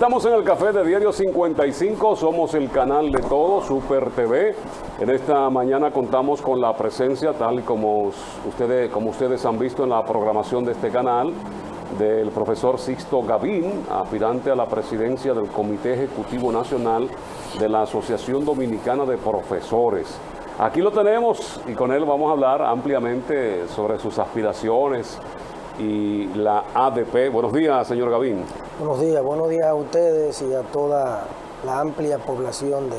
Estamos en el café de Diario 55, somos el canal de todo, Super TV. En esta mañana contamos con la presencia, tal y como ustedes han visto en la programación de este canal, del profesor Sixto Gavín, aspirante a la presidencia del Comité Ejecutivo Nacional de la Asociación Dominicana de Profesores. Aquí lo tenemos y con él vamos a hablar ampliamente sobre sus aspiraciones y la ADP. Buenos días, señor Gavín. Buenos días a ustedes y a toda la amplia población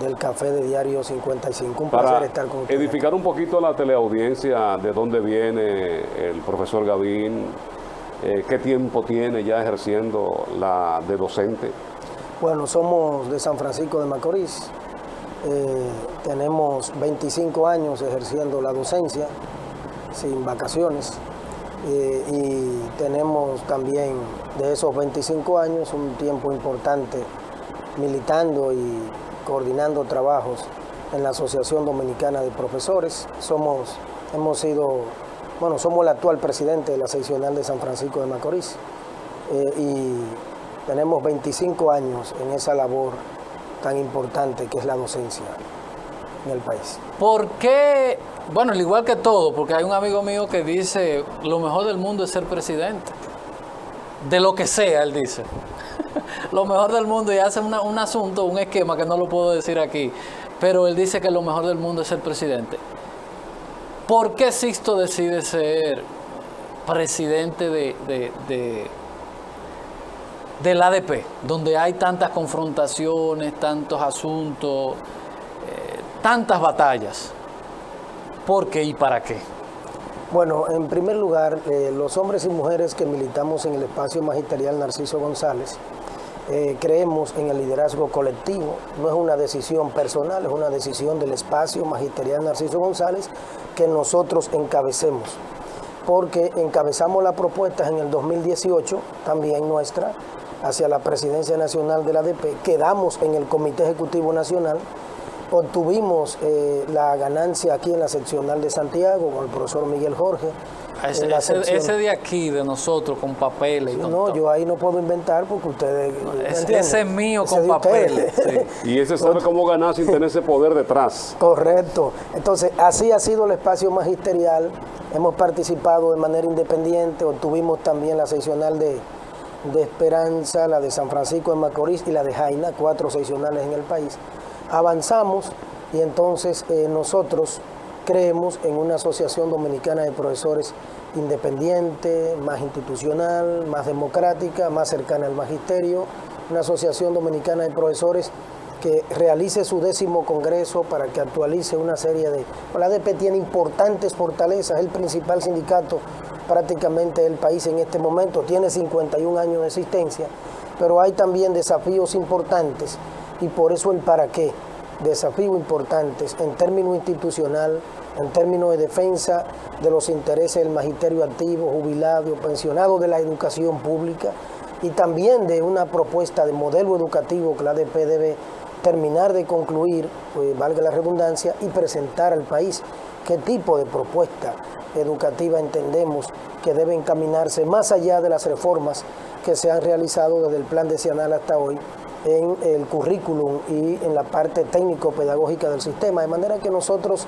del Café de Diario 55. Un placer estar con ustedes. Para edificar un poquito a la teleaudiencia de dónde viene el profesor Gavín, qué tiempo tiene ya ejerciendo la de docente. Bueno, somos de San Francisco de Macorís. Tenemos 25 años ejerciendo la docencia sin vacaciones. Y tenemos también de esos 25 años un tiempo importante militando y coordinando trabajos en la Asociación Dominicana de Profesores. Somos el actual presidente de la seccional de San Francisco de Macorís y tenemos 25 años en esa labor tan importante que es la docencia en el país. ¿Por qué? Bueno, al igual que todo, porque hay un amigo mío que dice, lo mejor del mundo es ser presidente. De lo que sea, él dice. Lo mejor del mundo, y hace un asunto, un esquema que no lo puedo decir aquí, pero él dice que lo mejor del mundo es ser presidente. ¿Por qué Sixto decide ser presidente del ADP, donde hay tantas confrontaciones, tantos asuntos, tantas batallas? ¿Por qué y para qué? Bueno, en primer lugar, los hombres y mujeres que militamos en el espacio magisterial Narciso González, creemos en el liderazgo colectivo. No es una decisión personal, es una decisión del espacio magisterial Narciso González que nosotros encabecemos. Porque encabezamos las propuestas en el 2018, también nuestra, hacia la presidencia nacional de la ADP, quedamos en el Comité Ejecutivo Nacional, obtuvimos la ganancia aquí en la seccional de Santiago con el profesor Miguel Jorge. Ese de aquí, de nosotros, con papeles y todo. No, yo ahí no puedo inventar porque ustedes... Ese es mío con papeles. Sí. Y ese sabe cómo ganar sin tener ese poder detrás. Correcto. Entonces, así ha sido el espacio magisterial. Hemos participado de manera independiente, obtuvimos también la seccional de Esperanza, la de San Francisco de Macorís y la de Jaina, 4 seccionales en el país. Avanzamos y entonces nosotros creemos en una asociación dominicana de profesores independiente, más institucional, más democrática, más cercana al magisterio, una asociación dominicana de profesores que realice su 10º congreso para que actualice una serie de... La ADP tiene importantes fortalezas, es el principal sindicato prácticamente del país en este momento, tiene 51 años de existencia, pero hay también desafíos importantes y por eso el para qué. Desafíos importantes en términos institucional, en términos de defensa de los intereses del magisterio activo, jubilado, pensionado de la educación pública y también de una propuesta de modelo educativo que la ADP debe terminar de concluir, valga la redundancia, y presentar al país qué tipo de propuesta educativa entendemos que debe encaminarse más allá de las reformas que se han realizado desde el plan decenal hasta hoy en el currículum y en la parte técnico-pedagógica del sistema, de manera que nosotros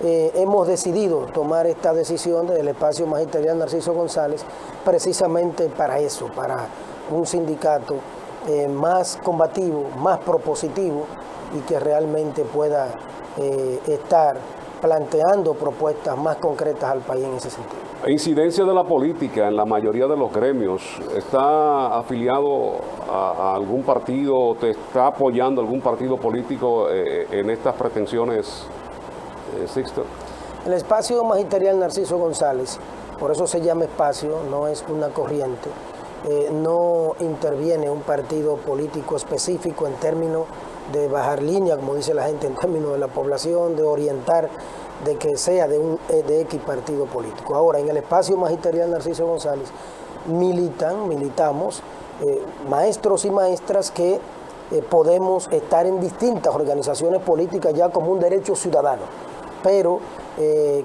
hemos decidido tomar esta decisión del espacio magisterial Narciso González precisamente para eso, para un sindicato más combativo, más propositivo y que realmente pueda estar planteando propuestas más concretas al país en ese sentido. Incidencia de la política en la mayoría de los gremios. ¿Está afiliado a algún partido? ¿Te está apoyando algún partido político en estas pretensiones, Sixto? El espacio magisterial Narciso González, por eso se llama espacio, no es una corriente, no interviene un partido político específico en términos de bajar línea, como dice la gente, en términos de la población, de orientar, de que sea de X partido político. Ahora, en el espacio magisterial Narciso González militamos maestros y maestras que podemos estar en distintas organizaciones políticas ya como un derecho ciudadano, pero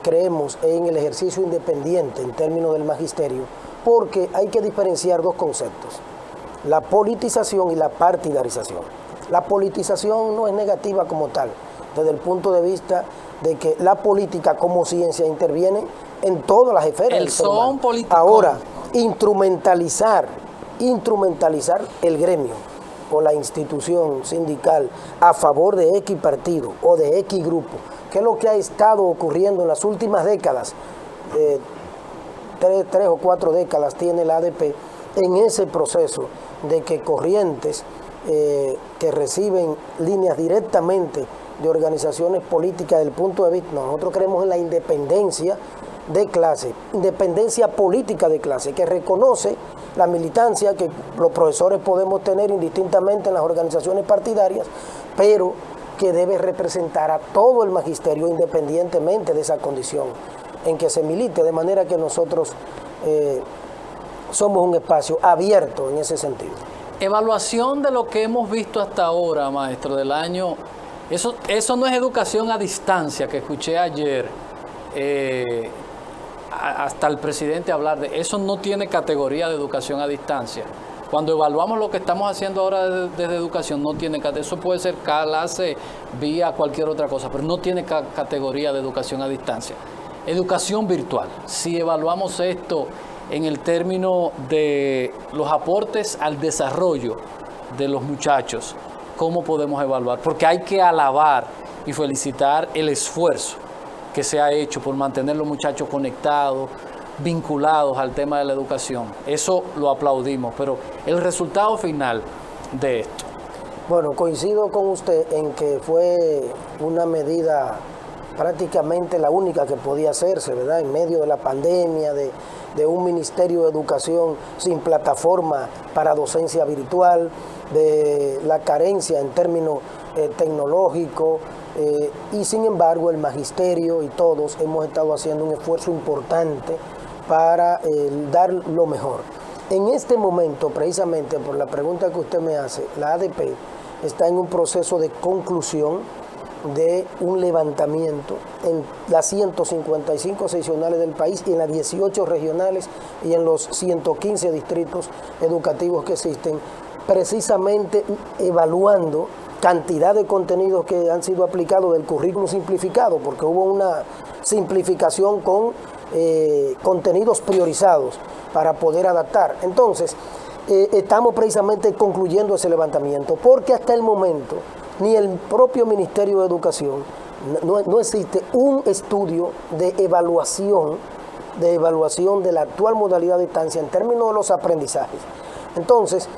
creemos en el ejercicio independiente en términos del magisterio, porque hay que diferenciar dos conceptos. la politización y la partidarización. La politización no es negativa como tal, desde el punto de vista de que la política como ciencia interviene en todas las esferas del ser humano. Ahora, instrumentalizar el gremio o la institución sindical a favor de X partido o de X grupo, que es lo que ha estado ocurriendo en las últimas décadas, 3 o 4 décadas tiene la ADP en ese proceso de que corrientes que reciben líneas directamente de organizaciones políticas desde el punto de vista, nosotros creemos en la independencia de clase, independencia política de clase, que reconoce la militancia que los profesores podemos tener indistintamente en las organizaciones partidarias, pero que debe representar a todo el magisterio independientemente de esa condición en que se milite, de manera que nosotros somos un espacio abierto en ese sentido. Evaluación de lo que hemos visto hasta ahora, maestro, del año. Eso no es educación a distancia, que escuché ayer hasta el presidente hablar de eso. No tiene categoría de educación a distancia. Cuando evaluamos lo que estamos haciendo ahora desde educación, no tiene categoría. Eso puede ser clase, vía, cualquier otra cosa, pero no tiene categoría de educación a distancia. Educación virtual. Si evaluamos esto en el término de los aportes al desarrollo de los muchachos, ¿cómo podemos evaluar? Porque hay que alabar y felicitar el esfuerzo que se ha hecho por mantener los muchachos conectados, vinculados al tema de la educación. Eso lo aplaudimos, pero el resultado final de esto. Bueno, coincido con usted en que fue una medida prácticamente la única que podía hacerse, ¿verdad? En medio de la pandemia, de un Ministerio de Educación sin plataforma para docencia virtual, de la carencia en términos tecnológicos, y sin embargo el magisterio y todos hemos estado haciendo un esfuerzo importante para dar lo mejor. En este momento, precisamente por la pregunta que usted me hace, la ADP está en un proceso de conclusión de un levantamiento en las 155 seccionales del país y en las 18 regionales y en los 115 distritos educativos que existen, precisamente evaluando cantidad de contenidos que han sido aplicados del currículum simplificado, porque hubo una simplificación con contenidos priorizados para poder adaptar. Entonces, estamos precisamente concluyendo ese levantamiento, porque hasta el momento ni el propio Ministerio de Educación, no existe un estudio de evaluación de la actual modalidad de distancia en términos de los aprendizajes. Entonces,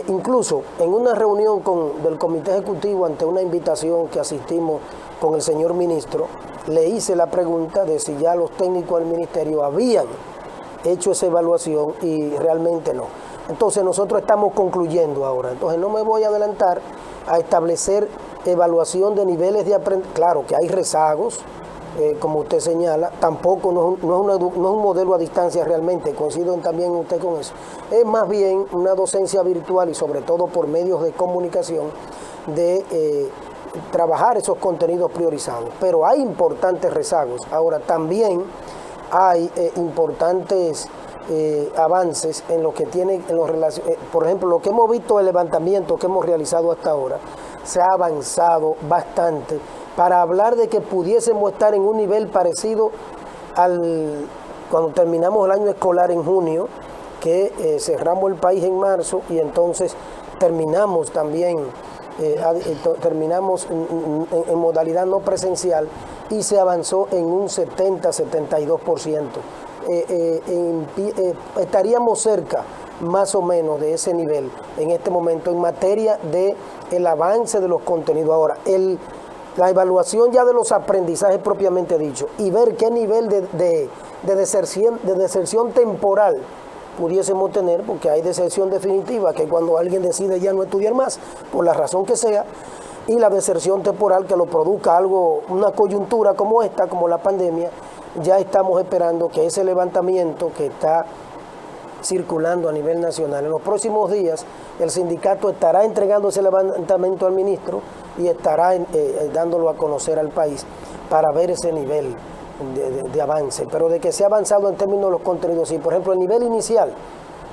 incluso en una reunión del Comité Ejecutivo ante una invitación que asistimos con el señor ministro, le hice la pregunta de si ya los técnicos del ministerio habían hecho esa evaluación y realmente no. Entonces nosotros estamos concluyendo ahora. Entonces no me voy a adelantar a establecer evaluación de niveles de aprendizaje. Claro que hay rezagos, como usted señala, tampoco no es un modelo a distancia realmente, coincido también usted con eso. Es más bien una docencia virtual y sobre todo por medios de comunicación de trabajar esos contenidos priorizados. Pero hay importantes rezagos. Ahora también hay importantes avances en lo que tiene, por ejemplo, lo que hemos visto, el levantamiento que hemos realizado hasta ahora, se ha avanzado bastante para hablar de que pudiésemos estar en un nivel parecido cuando terminamos el año escolar en junio, que cerramos el país en marzo y entonces terminamos también, terminamos en modalidad no presencial y se avanzó en un 70-72%. Estaríamos cerca más o menos de ese nivel en este momento en materia de el avance de los contenidos. Ahora, la evaluación ya de los aprendizajes propiamente dicho y ver qué nivel de deserción temporal pudiésemos tener, porque hay deserción definitiva, que cuando alguien decide ya no estudiar más, por la razón que sea, y la deserción temporal que lo produzca algo, una coyuntura como esta, como la pandemia. Ya estamos esperando que ese levantamiento que está circulando a nivel nacional, en los próximos días el sindicato estará entregando ese levantamiento al ministro y estará dándolo a conocer al país para ver ese nivel de avance, pero de que se ha avanzado en términos de los contenidos, sí. Por ejemplo, el nivel inicial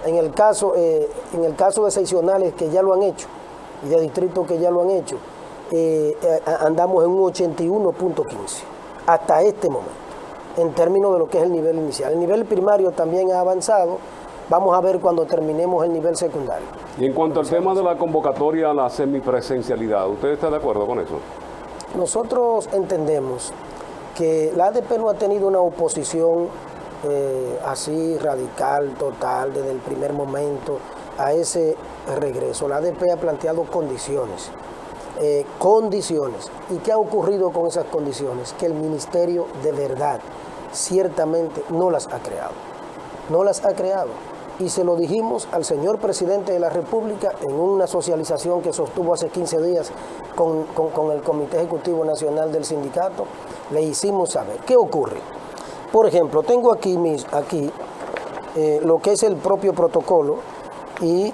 En el caso de seccionales que ya lo han hecho y de distritos que ya lo han hecho, andamos en un 81.15 hasta este momento, en términos de lo que es el nivel inicial. El nivel primario también ha avanzado. Vamos a ver cuando terminemos el nivel secundario. Y en cuanto al tema de la convocatoria a la semipresencialidad, ¿usted está de acuerdo con eso? Nosotros entendemos que la ADP no ha tenido una oposición así radical, total, desde el primer momento a ese regreso. La ADP ha planteado condiciones. ¿Y qué ha ocurrido con esas condiciones? Que el ministerio de verdad, ciertamente, no las ha creado. No las ha creado. Y se lo dijimos al señor presidente de la República en una socialización que sostuvo hace 15 días con el Comité Ejecutivo Nacional del Sindicato. Le hicimos saber. ¿Qué ocurre? Por ejemplo, tengo aquí lo que es el propio protocolo y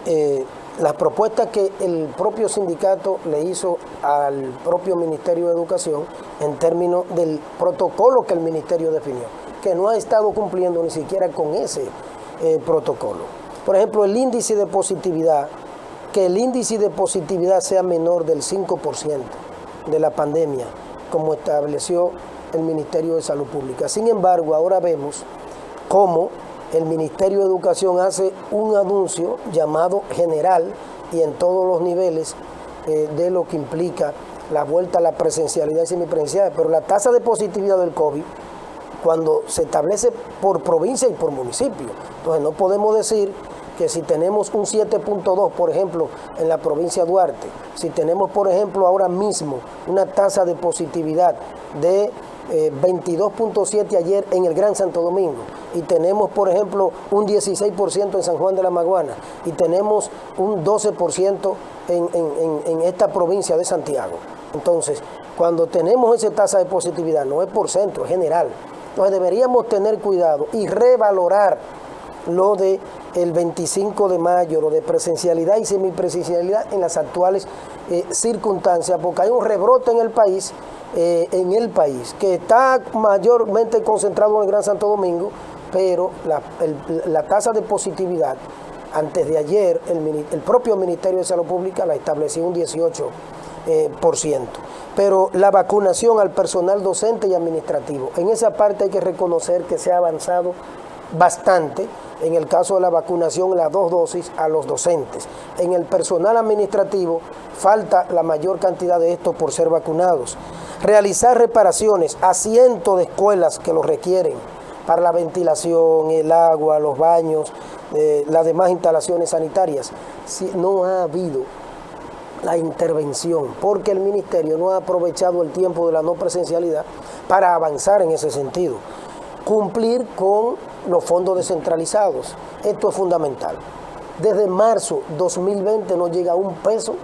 las propuestas que el propio sindicato le hizo al propio Ministerio de Educación en términos del protocolo que el ministerio definió, que no ha estado cumpliendo ni siquiera con ese protocolo. Por ejemplo, el índice de positividad, que el índice de positividad sea menor del 5% de la pandemia, como estableció el Ministerio de Salud Pública. Sin embargo, ahora vemos cómo el Ministerio de Educación hace un anuncio llamado general y en todos los niveles de lo que implica la vuelta a la presencialidad y semipresencialidad, pero la tasa de positividad del COVID, cuando se establece por provincia y por municipio, entonces no podemos decir que si tenemos un 7.2, por ejemplo, en la provincia de Duarte, si tenemos, por ejemplo, ahora mismo una tasa de positividad de 22.7 ayer en el Gran Santo Domingo, y tenemos, por ejemplo, un 16% en San Juan de la Maguana, y tenemos un 12% en esta provincia de Santiago. Entonces, cuando tenemos esa tasa de positividad, no es por centro, es general. Entonces deberíamos tener cuidado y revalorar lo de el 25 de mayo, lo de presencialidad y semipresencialidad en las actuales circunstancias, porque hay un rebrote en el país, que está mayormente concentrado en el Gran Santo Domingo, pero la tasa de positividad, antes de ayer, el propio Ministerio de Salud Pública la estableció un 18%. Pero la vacunación al personal docente y administrativo, en esa parte hay que reconocer que se ha avanzado bastante. En el caso de la vacunación, las 2 dosis a los docentes. En el personal administrativo falta la mayor cantidad de estos por ser vacunados. Realizar reparaciones a cientos de escuelas que lo requieren para la ventilación, el agua, los baños, las demás instalaciones sanitarias. Si no ha habido la intervención, porque el ministerio no ha aprovechado el tiempo de la no presencialidad para avanzar en ese sentido. Cumplir con los fondos descentralizados, esto es fundamental. Desde marzo 2020 no llega un peso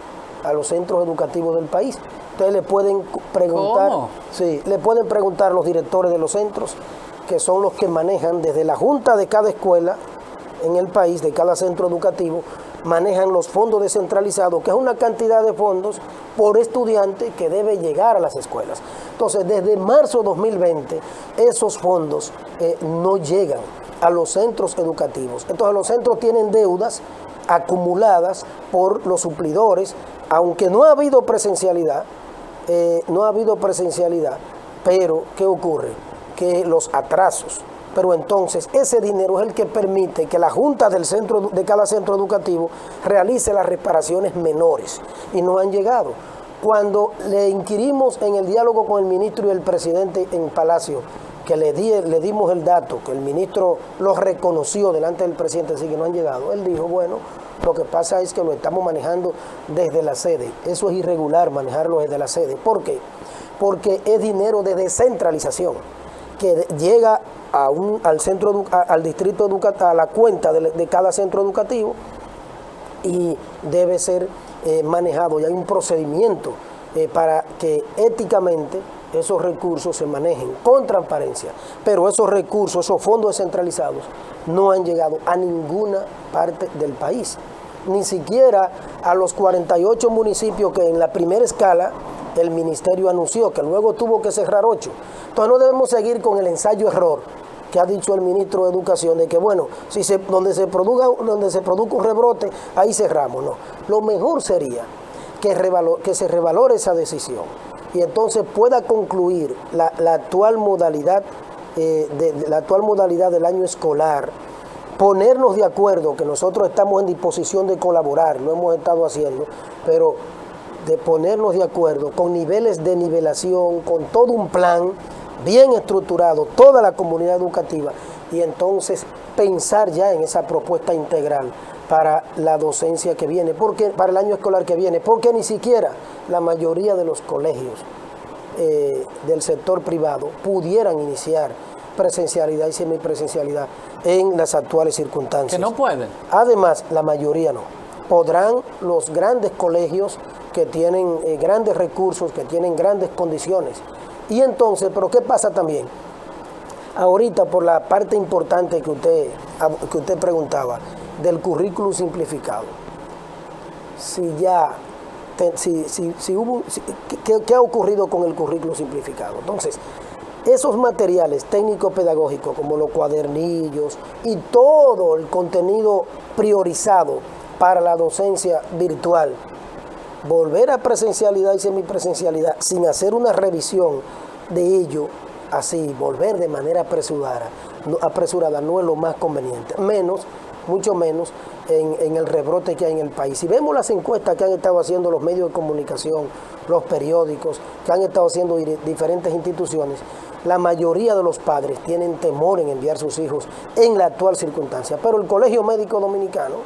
a los centros educativos del país. Ustedes le pueden preguntar, sí, le pueden preguntar a los directores de los centros, que son los que manejan desde la junta de cada escuela en el país, de cada centro educativo, manejan los fondos descentralizados, que es una cantidad de fondos por estudiante que debe llegar a las escuelas. Entonces, desde marzo 2020, esos fondos no llegan a los centros educativos. Entonces, los centros tienen deudas acumuladas por los suplidores, aunque no ha habido presencialidad, pero ¿qué ocurre? Que los atrasos. Pero entonces ese dinero es el que permite que la junta de cada centro educativo realice las reparaciones menores y no han llegado. Cuando le inquirimos en el diálogo con el ministro y el presidente en Palacio, que le dimos el dato, que el ministro lo reconoció delante del presidente, así que no han llegado, él dijo, bueno, lo que pasa es que lo estamos manejando desde la sede. Eso es irregular, manejarlo desde la sede. ¿Por qué? Porque es dinero de descentralización que llega al distrito educativo, a la cuenta de cada centro educativo, y debe ser manejado. Y hay un procedimiento para que éticamente esos recursos se manejen con transparencia. Pero esos recursos, esos fondos descentralizados, no han llegado a ninguna parte del país. Ni siquiera a los 48 municipios que en la primera escala el ministerio anunció, que luego tuvo que cerrar 8. Entonces no debemos seguir con el ensayo-error que ha dicho el ministro de Educación, de que bueno, donde se produzca un rebrote, ahí cerramos. No, lo mejor sería que se revalore esa decisión y entonces pueda concluir la actual modalidad del año escolar, ponernos de acuerdo, que nosotros estamos en disposición de colaborar, lo hemos estado haciendo, pero de ponernos de acuerdo con niveles de nivelación, con todo un plan bien estructurado, toda la comunidad educativa, y entonces pensar ya en esa propuesta integral para la docencia que viene, para el año escolar que viene, porque ni siquiera la mayoría de los colegios del sector privado pudieran iniciar presencialidad y semipresencialidad en las actuales circunstancias. Que no pueden. Además, la mayoría no. Podrán los grandes colegios que tienen grandes recursos, que tienen grandes condiciones. Y entonces, ¿pero qué pasa también? Ahorita, por la parte importante que usted preguntaba, del currículum simplificado. ¿Qué ha ocurrido con el currículum simplificado? Entonces, esos materiales técnico-pedagógicos, como los cuadernillos y todo el contenido priorizado para la docencia virtual, volver a presencialidad y semipresencialidad sin hacer una revisión de ello, así, volver de manera apresurada no es lo más conveniente, mucho menos en el rebrote que hay en el país. Si vemos las encuestas que han estado haciendo los medios de comunicación, los periódicos, que han estado haciendo diferentes instituciones, la mayoría de los padres tienen temor en enviar sus hijos en la actual circunstancia, pero el Colegio Médico Dominicano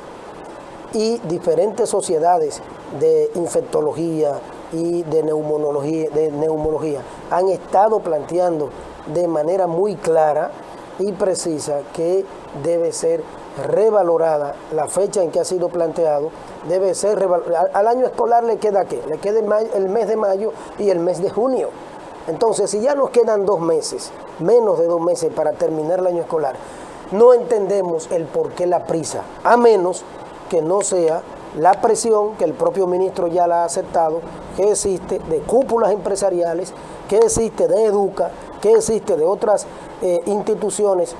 y diferentes sociedades de infectología y de neumología han estado planteando de manera muy clara y precisa que debe ser revalorada la fecha en que ha sido planteado, debe ser al año escolar le queda ¿qué? Le queda el mes de mayo y el mes de junio. Entonces, si ya nos quedan 2 meses, menos de 2 meses para terminar el año escolar, no entendemos el por qué la prisa, a menos que no sea la presión, que el propio ministro ya la ha aceptado, que existe de cúpulas empresariales, que existe de Educa, que existe de otras instituciones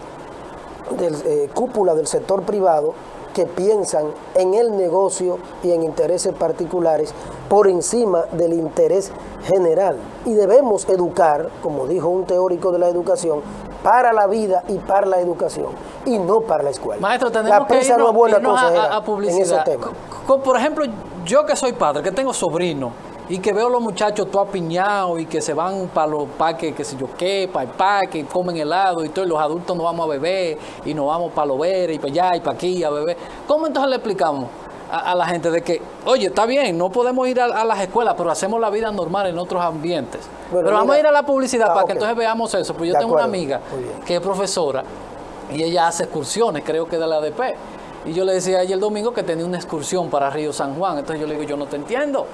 cúpula del sector privado que piensan en el negocio y en intereses particulares por encima del interés general. Y debemos educar, como dijo un teórico de la educación, para la vida y para la educación, y no para la escuela. Maestro, tenemos la prisa que no es buena irnos consejera a publicidad. En ese tema. Por ejemplo, yo que soy padre, que tengo sobrinos, y que veo a los muchachos todos apiñados y que se van para los parques, qué sé yo qué, para el parque, y comen helado y todo, y los adultos nos vamos a beber, y nos vamos para los veres, y para allá, y para aquí, a beber. ¿Cómo entonces le explicamos a la gente de que, oye, está bien, no podemos ir a las escuelas, pero hacemos la vida normal en otros ambientes? Bueno, pero vamos a ir a la publicidad para que entonces veamos eso. Pues yo tengo una amiga que es profesora y ella hace excursiones, creo que de la ADP. Y yo le decía ayer el domingo que tenía una excursión para Río San Juan. Entonces yo le digo, yo no te entiendo.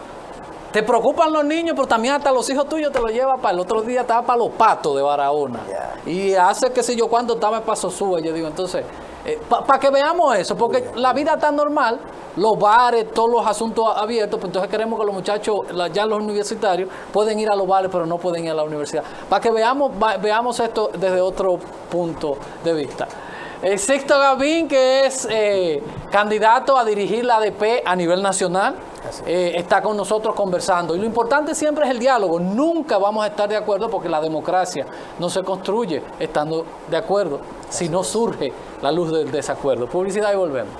Te preocupan los niños, pero también hasta los hijos tuyos te los lleva para el otro día, estaba para los Patos de Barahona. Y hace qué sé yo cuándo estaba en Paso Sube. Yo digo, entonces, para que veamos eso, porque la vida está normal, los bares, todos los asuntos abiertos, pues entonces queremos que los muchachos, ya los universitarios, pueden ir a los bares, pero no pueden ir a la universidad. Para que veamos esto desde otro punto de vista. Sixto Gavín, que es candidato a dirigir la ADP a nivel nacional, está con nosotros conversando. Y lo importante siempre es el diálogo. Nunca vamos a estar de acuerdo porque la democracia no se construye estando de acuerdo, sino surge la luz del desacuerdo. Publicidad y volvemos.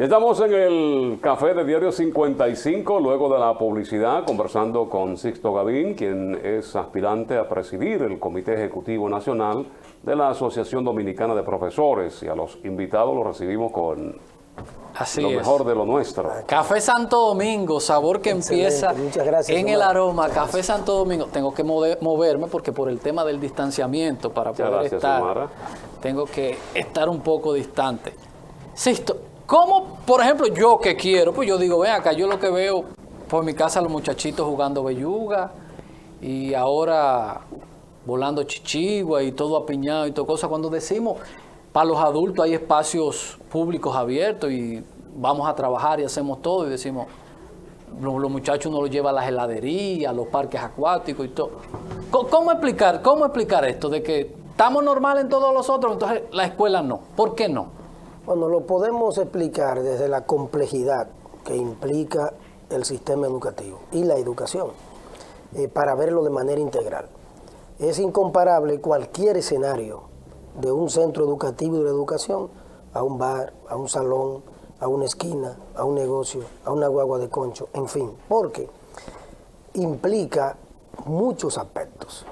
Estamos en el café de Diario 55, luego de la publicidad, conversando con Sixto Gavín, quien es aspirante a presidir el Comité Ejecutivo Nacional de la Asociación Dominicana de Profesores. Y a los invitados los recibimos con lo mejor de lo nuestro. Café Santo Domingo, sabor que empieza en el aroma. Café Santo Domingo. Tengo que moverme porque por el tema del distanciamiento, para poder estar, tengo que estar un poco distante. Sixto, ¿cómo, por ejemplo, yo que quiero? Pues yo digo, ven acá, yo lo que veo por mi casa los muchachitos jugando belluga y ahora volando chichigua y todo apiñado y todo cosa. Cuando decimos, para los adultos hay espacios públicos abiertos y vamos a trabajar y hacemos todo y decimos, los muchachos uno los lleva a las heladerías, a los parques acuáticos y todo. ¿Cómo explicar esto de que estamos normales en todos los otros, entonces la escuela no? ¿Por qué no? Bueno, lo podemos explicar desde la complejidad que implica el sistema educativo y la educación, para verlo de manera integral. Es incomparable cualquier escenario de un centro educativo y de la educación a un bar, a un salón, a una esquina, a un negocio, a una guagua de concho, en fin, porque implica muchos aspectos.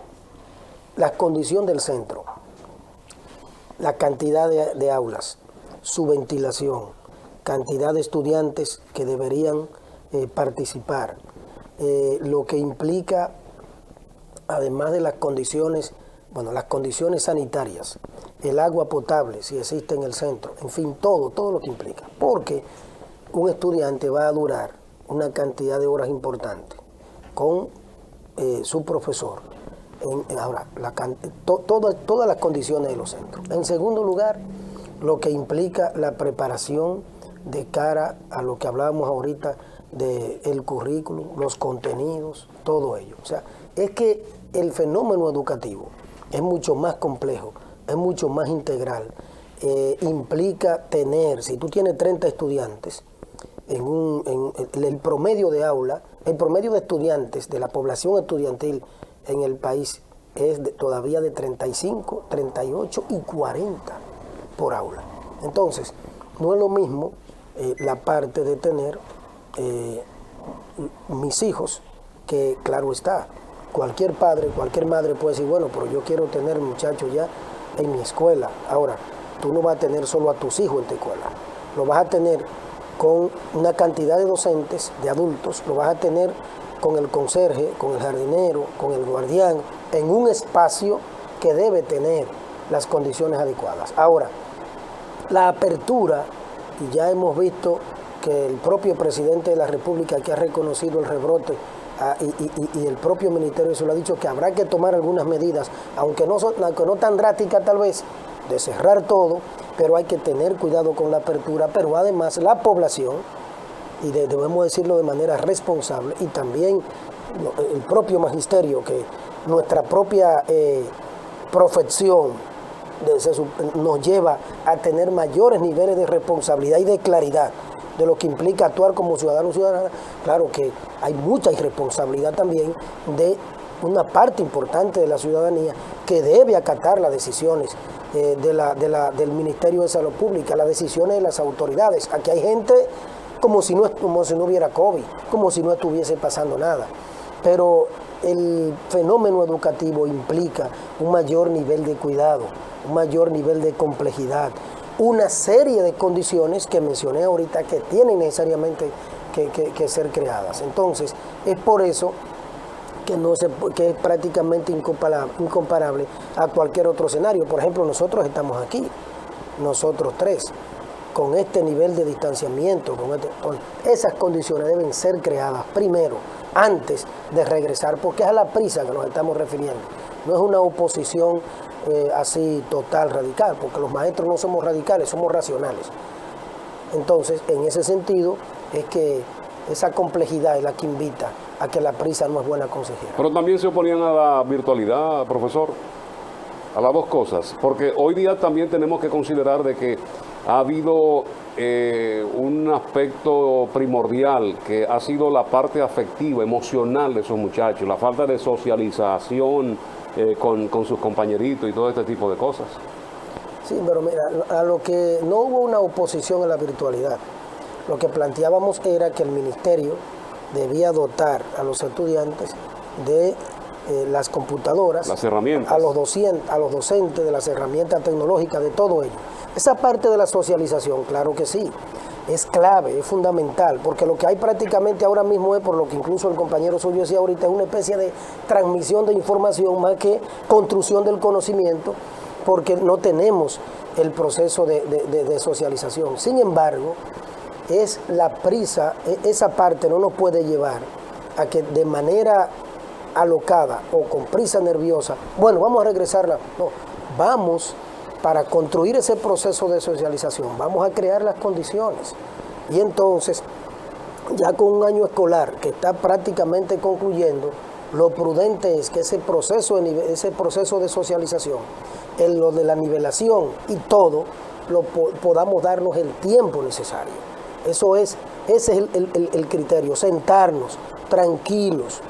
La condición del centro, la cantidad de aulas, su ventilación, cantidad de estudiantes que deberían participar, lo que implica, además de las condiciones sanitarias, el agua potable, si existe en el centro, en fin, todo lo que implica. Porque un estudiante va a durar una cantidad de horas importante con su profesor. Ahora, todas las condiciones de los centros. En segundo lugar, lo que implica la preparación de cara a lo que hablábamos ahorita del currículum, los contenidos, todo ello. O sea, es que el fenómeno educativo es mucho más complejo, es mucho más integral. Implica tener, si tú tienes 30 estudiantes, en el promedio de aula, el promedio de estudiantes de la población estudiantil en el país es todavía de 35, 38 y 40 por aula. Entonces, no es lo mismo la parte de tener mis hijos, que claro está, cualquier padre, cualquier madre puede decir, bueno, pero yo quiero tener muchachos ya en mi escuela. Ahora, tú no vas a tener solo a tus hijos en tu escuela, lo vas a tener con una cantidad de docentes, de adultos, lo vas a tener con el conserje, con el jardinero, con el guardián, en un espacio que debe tener las condiciones adecuadas. Ahora, la apertura, y ya hemos visto que el propio presidente de la República, que ha reconocido el rebrote, y el propio Ministerio de Salud ha dicho que habrá que tomar algunas medidas, aunque no tan drásticas tal vez, de cerrar todo, pero hay que tener cuidado con la apertura. Pero además la población, y debemos decirlo de manera responsable, y también el propio magisterio, que nuestra propia profesión nos lleva a tener mayores niveles de responsabilidad y de claridad de lo que implica actuar como ciudadano o ciudadana. Claro que hay mucha irresponsabilidad también de una parte importante de la ciudadanía que debe acatar las decisiones del Ministerio de Salud Pública, las decisiones de las autoridades. Aquí hay gente como si no hubiera COVID, como si no estuviese pasando nada. Pero el fenómeno educativo implica un mayor nivel de cuidado, un mayor nivel de complejidad, una serie de condiciones que mencioné ahorita que tienen necesariamente que ser creadas. Entonces, es por eso que es prácticamente incomparable a cualquier otro escenario. Por ejemplo, nosotros estamos aquí, nosotros tres, con este nivel de distanciamiento, esas condiciones deben ser creadas primero, antes de regresar, porque es a la prisa que nos estamos refiriendo. No es una oposición así total, radical, porque los maestros no somos radicales, somos racionales. Entonces, en ese sentido, es que esa complejidad es la que invita a que la prisa no es buena consejera. Pero también se oponían a la virtualidad, profesor, a las dos cosas, porque hoy día también tenemos que considerar de que ha habido un aspecto primordial que ha sido la parte afectiva, emocional de esos muchachos, la falta de socialización con sus compañeritos y todo este tipo de cosas. Sí, pero mira, a lo que no hubo una oposición a la virtualidad, Lo que planteábamos era que el ministerio debía dotar a los estudiantes de las computadoras, las herramientas, a los docentes de las herramientas tecnológicas, de todo ello. Esa parte de la socialización, claro que sí, es clave, es fundamental, porque lo que hay prácticamente ahora mismo es, por lo que incluso el compañero suyo decía ahorita, es una especie de transmisión de información más que construcción del conocimiento, porque no tenemos el proceso de socialización. Sin embargo, es la prisa, esa parte no nos puede llevar a que de manera alocada o con prisa nerviosa, bueno, vamos a regresarla, no, vamos para construir ese proceso de socialización, vamos a crear las condiciones. Y entonces, ya con un año escolar que está prácticamente concluyendo, lo prudente es que ese proceso de socialización, en lo de la nivelación y todo, podamos darnos el tiempo necesario. Ese es el criterio, sentarnos tranquilos,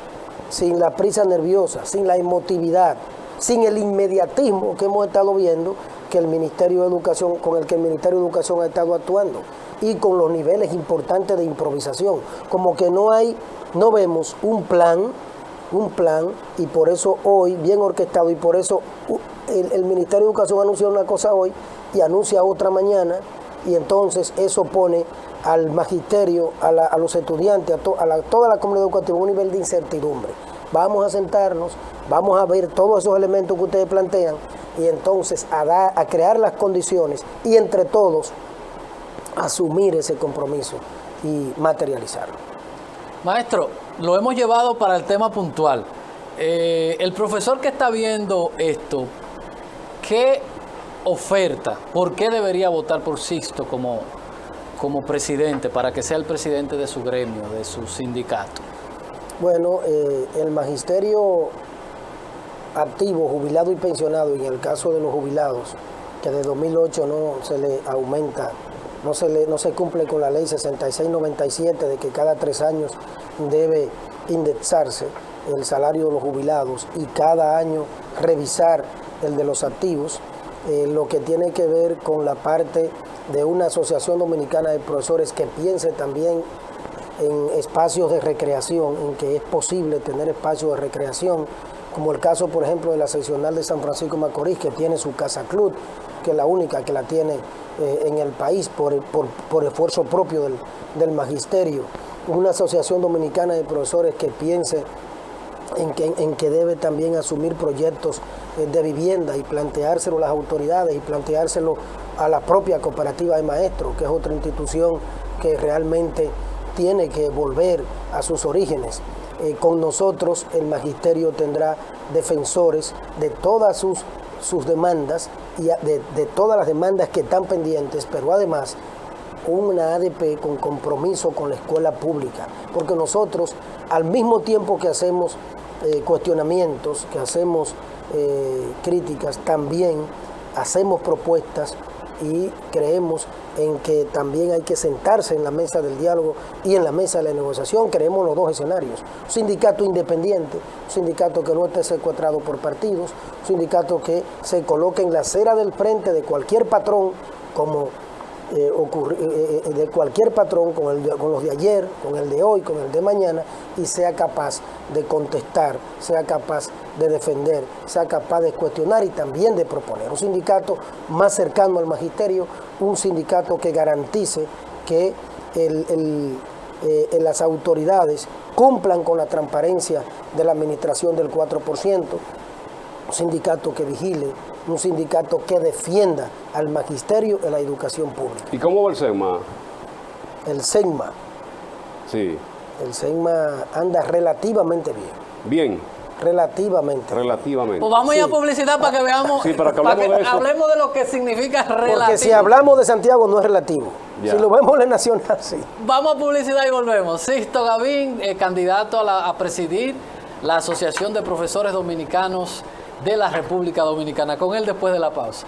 sin la prisa nerviosa, sin la emotividad, sin el inmediatismo que hemos estado viendo que el Ministerio de Educación, con el que el Ministerio de Educación ha estado actuando, y con los niveles importantes de improvisación, como que no vemos un plan, y por eso hoy, bien orquestado, y por eso el Ministerio de Educación anuncia una cosa hoy y anuncia otra mañana, y entonces eso pone al magisterio, a los estudiantes, a toda la comunidad educativa un nivel de incertidumbre. Vamos a sentarnos, vamos a ver todos esos elementos que ustedes plantean y entonces a crear las condiciones y entre todos asumir ese compromiso y materializarlo. Maestro, lo hemos llevado para el tema puntual. El profesor que está viendo esto, ¿qué oferta? ¿Por qué debería votar por Sixto como presidente, para que sea el presidente de su gremio, de su sindicato? Bueno, el magisterio activo, jubilado y pensionado, y en el caso de los jubilados, que de 2008 no se le aumenta, no se cumple con la ley 6697 de que cada 3 años debe indexarse el salario de los jubilados y cada año revisar el de los activos, lo que tiene que ver con la parte de una asociación dominicana de profesores que piense también en espacios de recreación, en que es posible tener espacios de recreación, como el caso, por ejemplo, de la seccional de San Francisco de Macorís, que tiene su casa club, que es la única que la tiene en el país por esfuerzo propio del magisterio. Una asociación dominicana de profesores que piense en que debe también asumir proyectos de vivienda y planteárselo a las autoridades y planteárselo a la propia cooperativa de maestros, que es otra institución que realmente tiene que volver a sus orígenes. Con nosotros el magisterio tendrá defensores de todas sus demandas y de todas las demandas que están pendientes, pero además una ADP con compromiso con la escuela pública, porque nosotros al mismo tiempo que hacemos cuestionamientos, que hacemos críticas, también hacemos propuestas y creemos en que también hay que sentarse en la mesa del diálogo y en la mesa de la negociación. Creemos los dos escenarios: un sindicato independiente, un sindicato que no esté secuestrado por partidos, un sindicato que se coloque en la acera del frente de cualquier patrón, como de cualquier patrón, con los de ayer, con el de hoy, con el de mañana, y sea capaz de contestar, sea capaz de defender, sea capaz de cuestionar y también de proponer. Un sindicato más cercano al magisterio, un sindicato que garantice que las autoridades cumplan con la transparencia de la administración del 4%, un sindicato que vigile, un sindicato que defienda al magisterio en la educación pública. ¿Y cómo va el SEGMA? El SEGMA. Sí. El SEGMA anda relativamente bien. Bien. Relativamente. Pues vamos a ir a publicidad para que veamos, sí, para que hablemos de eso. Hablemos de lo que significa relativo. Porque si hablamos de Santiago no es relativo. Ya. Si lo vemos en la nacional, sí. Vamos a publicidad y volvemos. Sixto Gavín, candidato a presidir la Asociación de Profesores Dominicanos de la República Dominicana. Con él después de la pausa.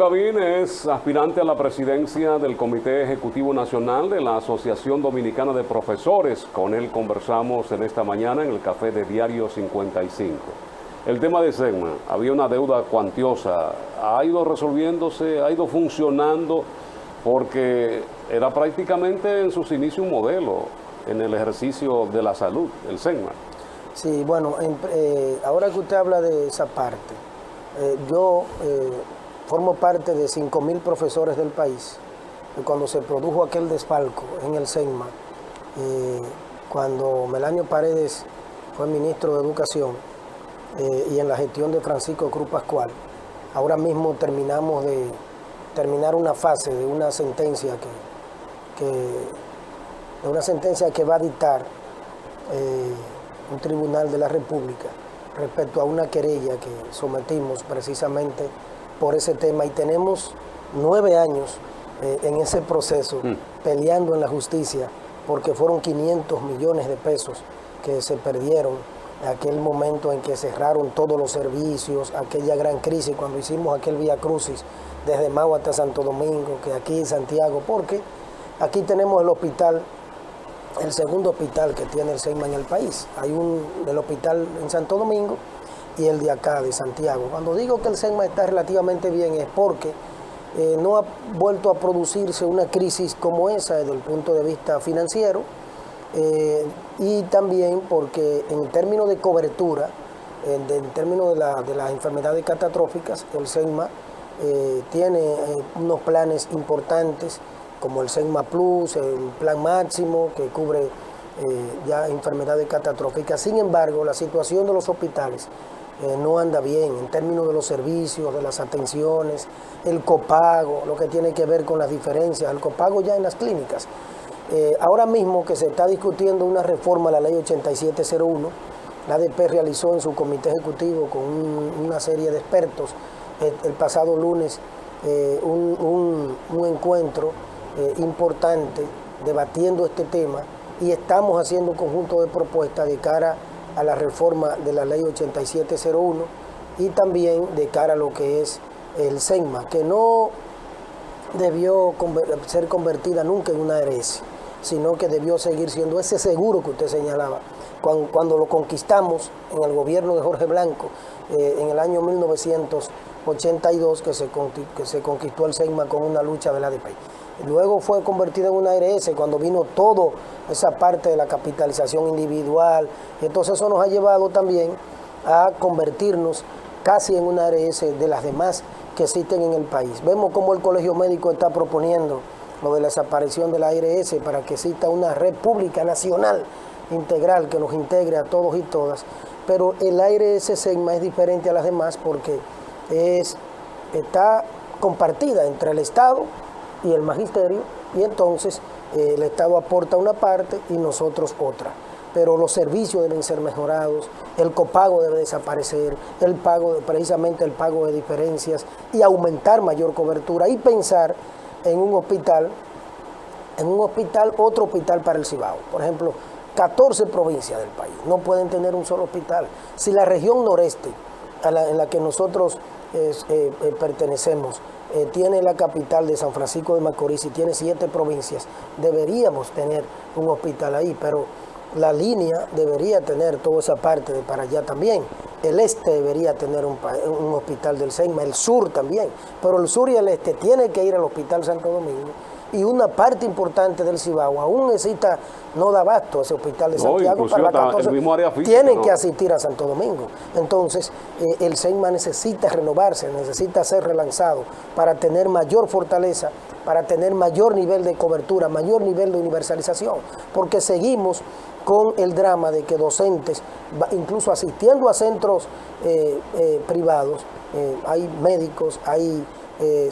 Gavín es aspirante a la presidencia del Comité Ejecutivo Nacional de la Asociación Dominicana de Profesores. Con él conversamos en esta mañana en el café de Diario 55. El tema de SEGMA, había una deuda cuantiosa, ha ido resolviéndose, ha ido funcionando, porque era prácticamente en sus inicios un modelo en el ejercicio de la salud, el SEGMA. Sí, bueno, ahora que usted habla de esa parte, yo formo parte de 5.000 profesores del país. Y cuando se produjo aquel desfalco en el SEGMA, cuando Melanio Paredes fue ministro de Educación y en la gestión de Francisco Cruz Pascual, ahora mismo terminamos de terminar una fase de una sentencia que va a dictar un tribunal de la República respecto a una querella que sometimos precisamente por ese tema, y tenemos 9 años en ese proceso peleando en la justicia, porque fueron 500 millones de pesos que se perdieron en aquel momento en que cerraron todos los servicios, aquella gran crisis cuando hicimos aquel Vía Crucis desde Mau hasta Santo Domingo, que aquí en Santiago, porque aquí tenemos el hospital, el segundo hospital que tiene el SEGMA en el país. Hay el hospital en Santo Domingo y el de acá, de Santiago. Cuando digo que el SEGMA está relativamente bien es porque no ha vuelto a producirse una crisis como esa desde el punto de vista financiero, y también porque en términos de cobertura, en términos de las enfermedades catastróficas, el SEGMA tiene unos planes importantes como el SEGMA Plus, el plan máximo que cubre ya enfermedades catastróficas. Sin embargo, la situación de los hospitales no anda bien en términos de los servicios, de las atenciones, el copago, lo que tiene que ver con las diferencias, el copago ya en las clínicas. Ahora mismo que se está discutiendo una reforma a la ley 8701, la ADP realizó en su comité ejecutivo con una serie de expertos el pasado lunes un encuentro importante debatiendo este tema, y estamos haciendo un conjunto de propuestas de cara a la reforma de la ley 8701 y también de cara a lo que es el SEGMA, que no debió ser convertida nunca en una ARS, sino que debió seguir siendo ese seguro que usted señalaba. Cuando lo conquistamos en el gobierno de Jorge Blanco, en el año 1982, que se conquistó el SEGMA con una lucha del ADP. Luego fue convertido en una ARS cuando vino toda esa parte de la capitalización individual, y entonces eso nos ha llevado también a convertirnos casi en una ARS de las demás que existen en el país. Vemos cómo el Colegio Médico está proponiendo lo de la desaparición de la ARS para que exista una red pública nacional integral que nos integre a todos y todas, pero el ARS SEGMA es diferente a las demás porque está compartida entre el Estado y el magisterio, y entonces el Estado aporta una parte y nosotros otra. Pero los servicios deben ser mejorados, el copago debe desaparecer, precisamente el pago de diferencias, y aumentar mayor cobertura y pensar en un hospital, otro hospital para el Cibao. Por ejemplo, 14 provincias del país no pueden tener un solo hospital. Si la región noreste, en la que nosotros pertenecemos, tiene la capital de San Francisco de Macorís y tiene 7 provincias, deberíamos tener un hospital ahí, pero la línea debería tener toda esa parte de para allá también. El este debería tener un hospital del SEGMA, el sur también, pero el sur y el este tienen que ir al Hospital Santo Domingo, y una parte importante del Cibao aún necesita, no da abasto a ese hospital de Santiago, para la 14, el mismo área física, tienen que asistir a Santo Domingo. Entonces el SEGMA necesita renovarse, necesita ser relanzado para tener mayor fortaleza, para tener mayor nivel de cobertura, mayor nivel de universalización, porque seguimos con el drama de que docentes, incluso asistiendo a centros privados, hay médicos, hay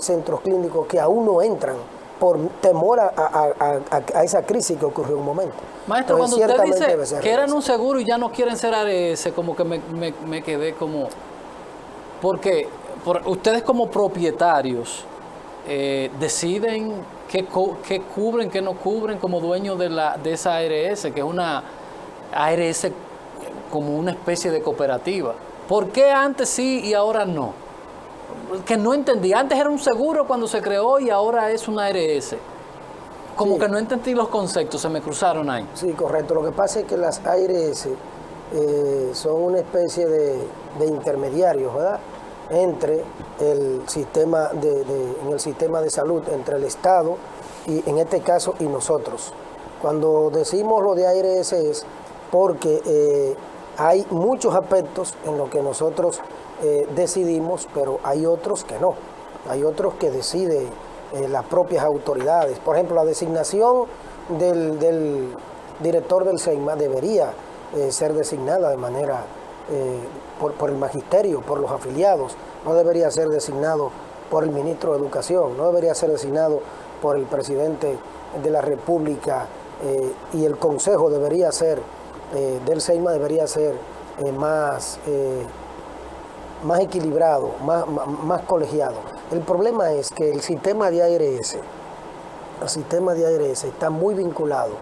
centros clínicos que aún no entran por temor a esa crisis que ocurrió en un momento. Maestro, cuando usted dice que eran un seguro y ya no quieren ser ARS, como que me quedé como... Porque ustedes como propietarios deciden qué cubren, qué no cubren como dueños de esa ARS, que es una ARS como una especie de cooperativa. ¿Por qué antes sí y ahora no? que no entendí. Antes era un seguro cuando se creó y ahora es una ARS. Como Sí. que no entendí los conceptos, se me cruzaron ahí. Sí, correcto. Lo que pasa es que las ARS son una especie de intermediarios, ¿verdad? Entre el sistema en el sistema de salud, entre el Estado y en este caso y nosotros. Cuando decimos lo de ARS es porque hay muchos aspectos en los que nosotros decidimos, pero hay otros que no. Hay otros que deciden las propias autoridades. Por ejemplo, la designación del director del SEIMA debería ser designada de manera por el magisterio, por los afiliados. No debería ser designado por el ministro de Educación, no debería ser designado por el presidente de la República, y el consejo debería ser del SEIMA debería ser más equilibrado, más colegiado. El problema es que el sistema de ARS está muy vinculado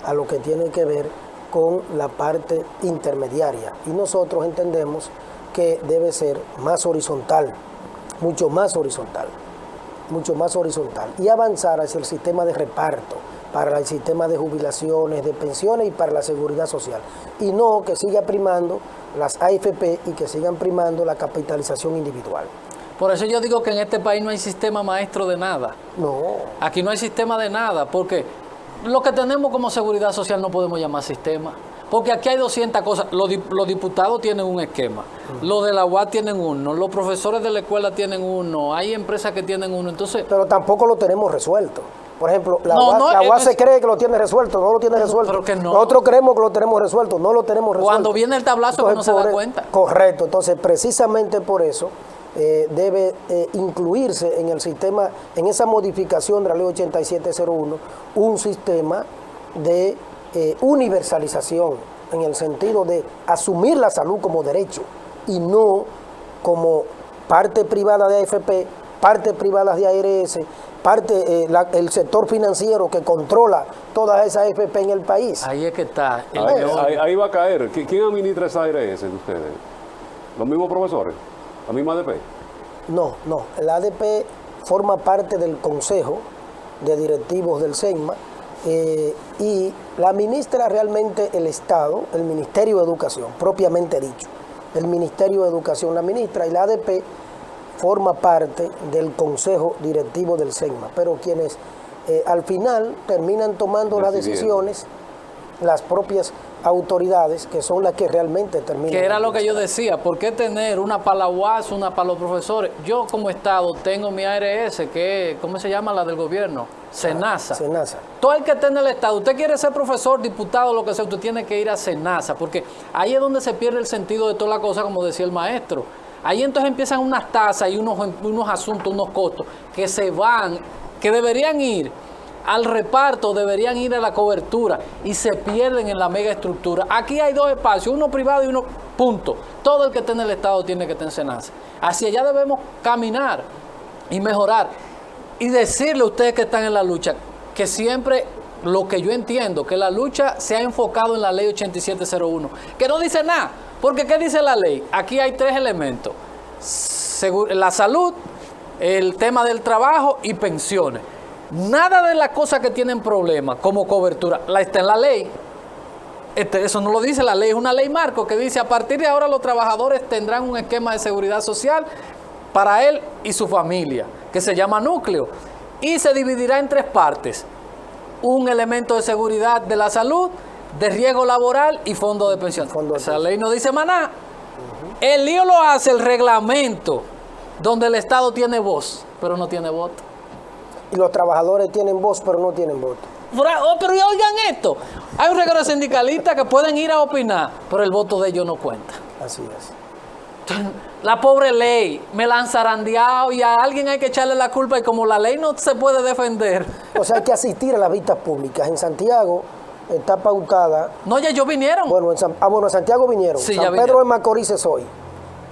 a lo que tiene que ver con la parte intermediaria, y nosotros entendemos que debe ser más horizontal, mucho más horizontal, y avanzar hacia el sistema de reparto, para el sistema de jubilaciones, de pensiones y para la seguridad social, y no que siga primando las AFP y que sigan primando la capitalización individual. Por eso yo digo que en este país no hay sistema maestro de nada. No. Aquí no hay sistema de nada, porque lo que tenemos como seguridad social no podemos llamar sistema. Porque aquí hay 200 cosas. Los diputados tienen un esquema, los de la UAS tienen uno, los profesores de la escuela tienen uno, hay empresas que tienen uno. Entonces, Pero tampoco lo tenemos resuelto. Por ejemplo, la No, UAS se cree que lo tiene resuelto, no lo tiene resuelto. pero que no. Nosotros creemos que lo tenemos resuelto, no lo tenemos resuelto. cuando viene el tablazo que no se da por- cuenta. Correcto, entonces precisamente por eso debe incluirse en el sistema, en esa modificación de la ley 8701, un sistema de universalización, en el sentido de asumir la salud como derecho y no como parte privada de AFP, parte privada de ARS, el sector financiero que controla todas esas AFP en el país. Ahí es que está. el Ahí, meollo. ahí va a caer. ¿Quién administra esa ARS de ustedes? ¿Los mismos profesores? ¿La misma ADP? No, el ADP forma parte del Consejo de Directivos del SEIMA, y la administra realmente el Estado, el Ministerio de Educación, propiamente dicho. El Ministerio de Educación la administra, y la ADP forma parte del Consejo Directivo del SEIMA, pero quienes al final terminan tomando las decisiones, las propias autoridades, que son las que realmente terminan. Que era lo que yo decía, ¿por qué tener una para la UAS, una para los profesores? Yo como Estado tengo mi ARS, que ¿cómo se llama la del gobierno? SENASA. SENASA. Todo el que esté en el Estado, usted quiere ser profesor, diputado, lo que sea, usted tiene que ir a SENASA, porque ahí es donde se pierde el sentido de toda la cosa, como decía el maestro. Ahí entonces empiezan unas tasas y unos asuntos, unos costos, que se van, que deberían ir al reparto, deberían ir a la cobertura, y se pierden en la mega estructura. Aquí hay dos espacios, uno privado y uno punto. Todo el que esté en el Estado tiene que estar en SENASA. Hacia allá debemos caminar y mejorar. Y decirle a ustedes que están en la lucha, que siempre lo que yo entiendo, que la lucha se ha enfocado en la ley 8701, que no dice nada, porque ¿qué dice la ley? Aquí hay 3 elementos: la salud, el tema del trabajo y pensiones. Nada de las cosas que tienen problemas como cobertura está en la ley. Eso no lo dice la ley, es una ley marco que dice: a partir de ahora los trabajadores tendrán un esquema de seguridad social para él y su familia, que se llama núcleo, y se dividirá en 3 partes: un elemento de seguridad de la salud, de riesgo laboral y fondo de pensión. Esa ley no dice más nada. El lío lo hace el reglamento, donde el Estado tiene voz, pero no tiene voto. Y los trabajadores tienen voz, pero no tienen voto. Pero oigan esto, hay un reguero de sindicalistas que pueden ir a opinar, pero el voto de ellos no cuenta. Así es. La pobre ley, me la han zarandeado, y a alguien hay que echarle la culpa, y como la ley no se puede defender. O sea, hay que asistir a las vistas públicas. En Santiago está pautada. No, ya ellos vinieron. Bueno, en Santiago vinieron. Sí, ya San vinieron. Pedro de Macorís es hoy.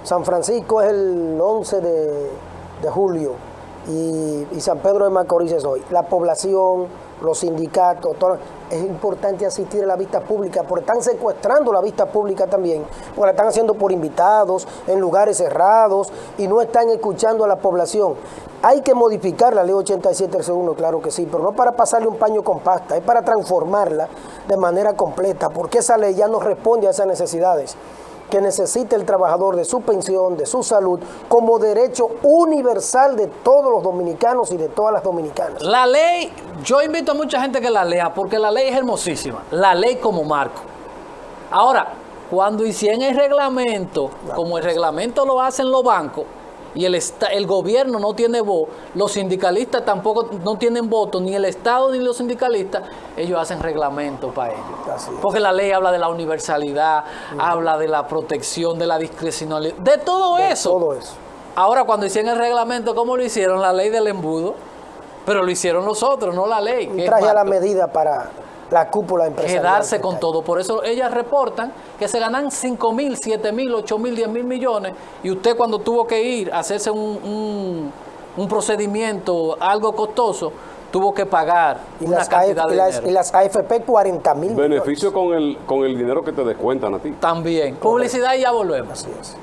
San Francisco es el 11 de julio. Y San Pedro de Macorís es hoy. La población, los sindicatos, es importante asistir a la vista pública, porque están secuestrando la vista pública también, porque la están haciendo por invitados, en lugares cerrados, y no están escuchando a la población. Hay que modificar la ley 87-1, claro que sí, pero no para pasarle un paño con pasta, es para transformarla de manera completa, porque esa ley ya no responde a esas necesidades que necesita el trabajador de su pensión, de su salud, como derecho universal de todos los dominicanos y de todas las dominicanas. La ley, yo invito a mucha gente que la lea, porque la ley es hermosísima, la ley como marco. Ahora, cuando hicieron el reglamento, como el reglamento lo hacen los bancos, y el gobierno no tiene voz, los sindicalistas tampoco no tienen voto, ni el Estado ni los sindicalistas, ellos hacen reglamentos para ellos. Porque la ley habla de la universalidad, habla de la protección, de la discrecionalidad, de todo eso. Ahora, cuando hicieron el reglamento, ¿cómo lo hicieron? La ley del embudo, pero lo hicieron los otros, no la ley. Y traje a la medida para la cúpula empresarial. Quedarse con todo. Por eso ellas reportan que se ganan 5.000, 7.000, 8.000, 10.000 millones. Y usted, cuando tuvo que ir a hacerse un procedimiento algo costoso, tuvo que pagar una cantidad de dinero. Y las AFP 40.000 beneficio con el dinero que te descuentan a ti. También. Publicidad y ya volvemos. Así es.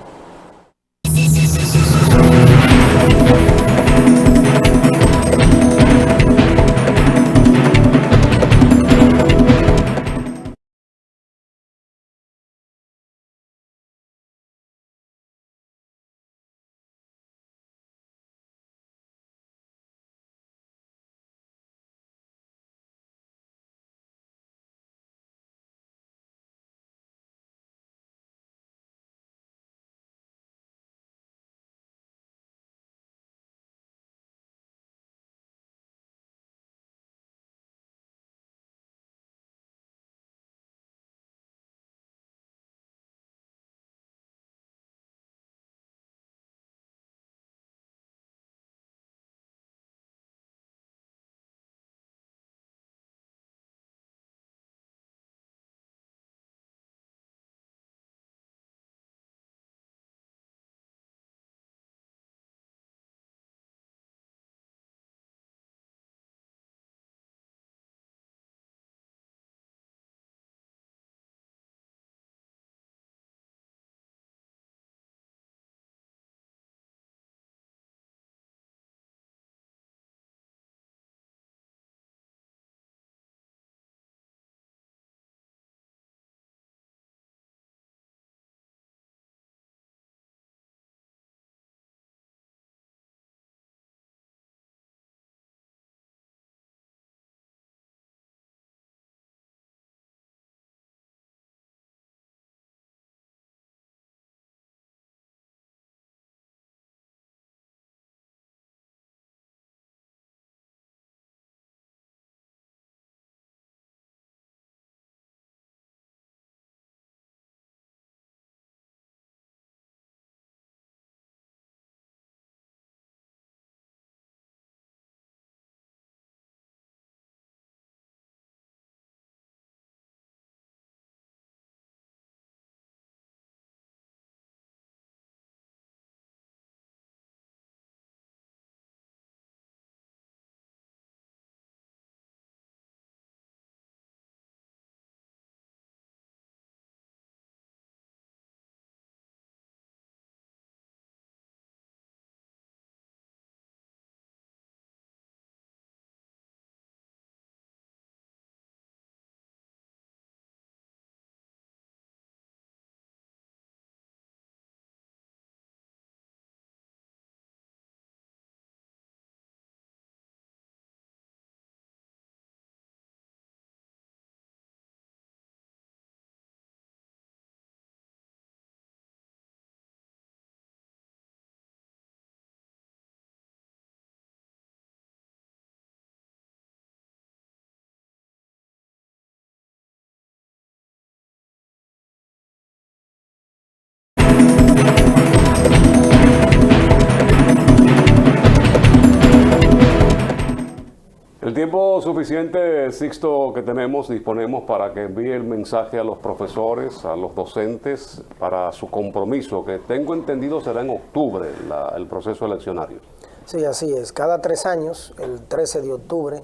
El tiempo suficiente, Sixto, que disponemos para que envíe el mensaje a los profesores, a los docentes, para su compromiso, que tengo entendido será en octubre el proceso eleccionario. Sí, así es. Cada 3 años, el 13 de octubre,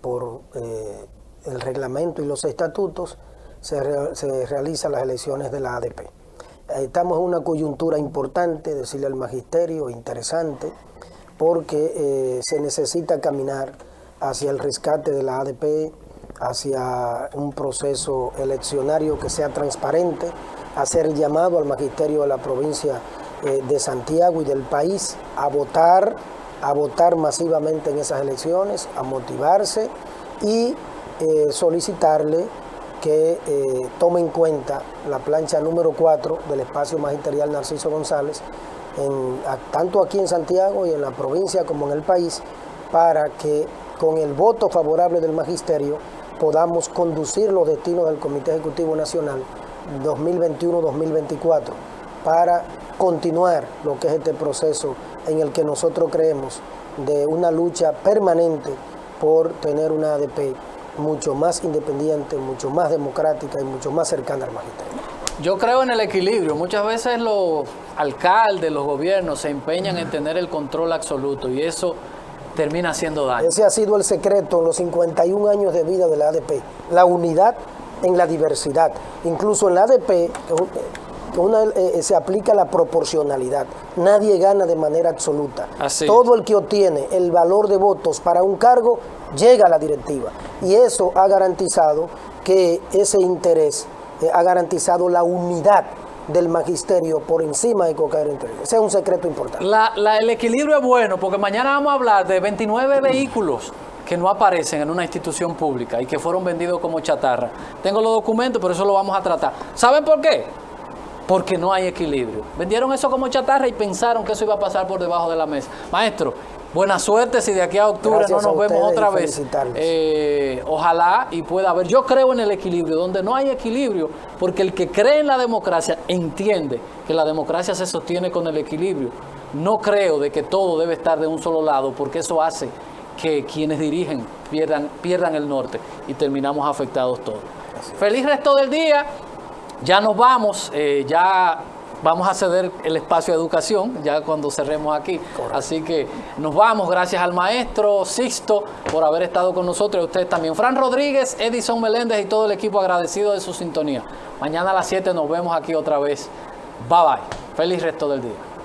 por el reglamento y los estatutos, se realizan las elecciones de la ADP. Estamos en una coyuntura importante, decirle al magisterio, interesante, porque se necesita caminar hacia el rescate de la ADP, hacia un proceso eleccionario que sea transparente, hacer el llamado al magisterio de la provincia de Santiago y del país a votar masivamente en esas elecciones, a motivarse y solicitarle que tome en cuenta la plancha número 4 del espacio magisterial Narciso González, tanto aquí en Santiago y en la provincia como en el país, para que con el voto favorable del magisterio podamos conducir los destinos del Comité Ejecutivo Nacional 2021-2024 para continuar lo que es este proceso en el que nosotros creemos de una lucha permanente por tener una ADP mucho más independiente, mucho más democrática y mucho más cercana al magisterio. Yo creo en el equilibrio. Muchas veces los alcaldes, los gobiernos se empeñan en tener el control absoluto y eso termina haciendo daño. Ese ha sido el secreto en los 51 años de vida de la ADP, la unidad en la diversidad. Incluso en la ADP se aplica la proporcionalidad. Nadie gana de manera absoluta. Así. Todo el que obtiene el valor de votos para un cargo llega a la directiva. Y eso ha garantizado que ese interés ha garantizado la unidad del magisterio por encima de cualquier interés. Ese es un secreto importante. El equilibrio es bueno porque mañana vamos a hablar de 29 vehículos que no aparecen en una institución pública y que fueron vendidos como chatarra. Tengo los documentos, pero eso lo vamos a tratar. ¿Saben por qué? Porque no hay equilibrio. Vendieron eso como chatarra y pensaron que eso iba a pasar por debajo de la mesa. Maestro, buena suerte si de aquí a octubre Gracias no nos vemos otra vez. Ojalá y pueda haber. Yo creo en el equilibrio, donde no hay equilibrio, porque el que cree en la democracia entiende que la democracia se sostiene con el equilibrio. No creo de que todo debe estar de un solo lado, porque eso hace que quienes dirigen pierdan el norte y terminamos afectados todos. Feliz resto del día. Ya nos vamos, ya vamos a ceder el espacio de educación, ya cuando cerremos aquí. Correcto. Así que nos vamos, gracias al maestro Sixto por haber estado con nosotros y a ustedes también. Fran Rodríguez, Edison Meléndez y todo el equipo agradecido de su sintonía. Mañana a las 7 nos vemos aquí otra vez. Bye bye. Feliz resto del día.